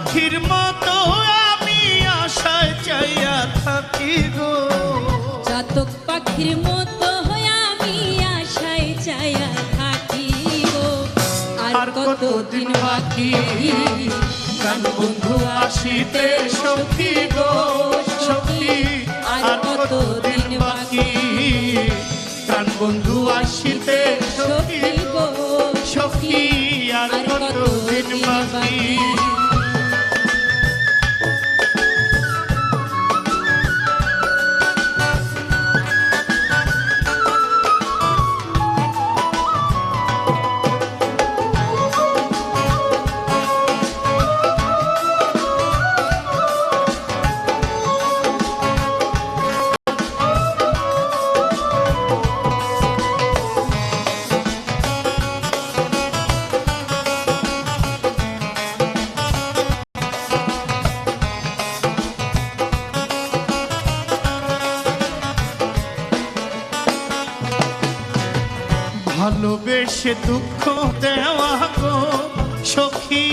পাখির মতো আমি আশায় চাইয়া থাকি গো। চাতক পাখির মতো আমি আশায় চাইয়া থাকি গো। আর কতদিন বাকি প্রাণ বন্ধু আসিতে সখী গো সখী। আর কতদিন বাকি প্রাণ বন্ধু আসিতে সখী গো সখী। আর কতদিন বাকি। ভালোবেসে দুঃখ দেওয়া গো সখী।